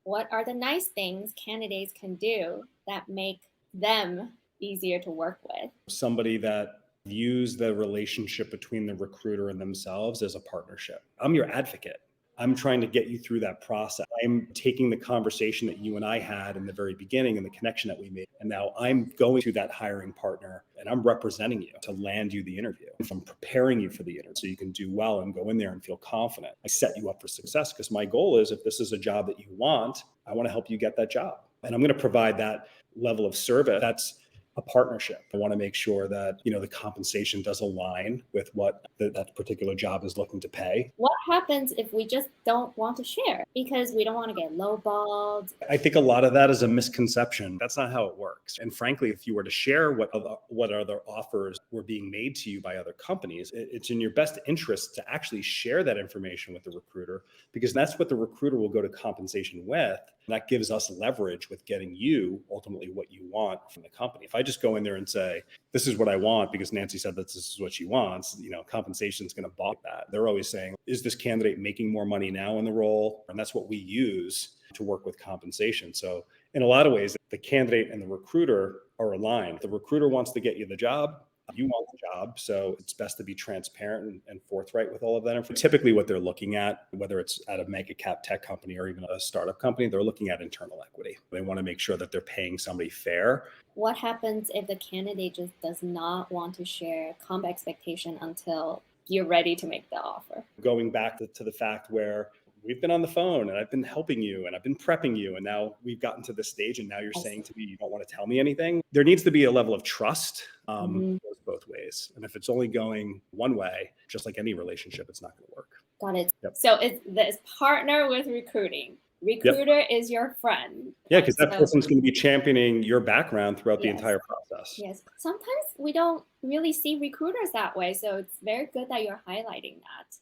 What are the nice things candidates can do that make them easier to work with? Somebody that views the relationship between the recruiter and themselves as a partnership. I'm your advocate. I'm trying to get you through that process. I'm taking the conversation that you and I had in the very beginning and the connection that we made. And now I'm going to that hiring partner and I'm representing you to land you the interview. If I'm preparing you for the interview so you can do well and go in there and feel confident, I set you up for success because my goal is if this is a job that you want, I want to help you get that job. And I'm going to provide that level of service that's a partnership. I want to make sure that the compensation does align with what that particular job is looking to pay. What happens if we just don't want to share because we don't want to get lowballed? I think a lot of that is a misconception. That's not how it works. And frankly, if you were to share what other offers were being made to you by other companies, it's in your best interest to actually share that information with the recruiter because that's what the recruiter will go to compensation with. And that gives us leverage with getting you ultimately what you want from the company. If I just go in there and say, this is what I want because Nancy said that this is what she wants, compensation is going to balk that. They're always saying, is this candidate making more money now in the role? And that's what we use to work with compensation. So in a lot of ways, the candidate and the recruiter are aligned. The recruiter wants to get you the job. You want the job. So it's best to be transparent and forthright with all of that information. Typically what they're looking at, whether it's at a mega cap tech company or even a startup company, they're looking at internal equity. They want to make sure that they're paying somebody fair. What happens if the candidate just does not want to share comp expectation until you're ready to make the offer? Going back to the fact where we've been on the phone and I've been helping you and I've been prepping you. And now we've gotten to this stage and now you're I saying see. to me, you don't want to tell me anything. There needs to be a level of trust. Mhm. Goes both ways. And if it's only going one way, just like any relationship, it's not going to work. Got it. Yep. So it's this partner with recruiting. Yep. Recruiter is your friend. Yeah. Because that So person's going to be championing your background throughout the yes, entire process. yes. Sometimes we don't really see recruiters that way. So it's very good that you're highlighting that.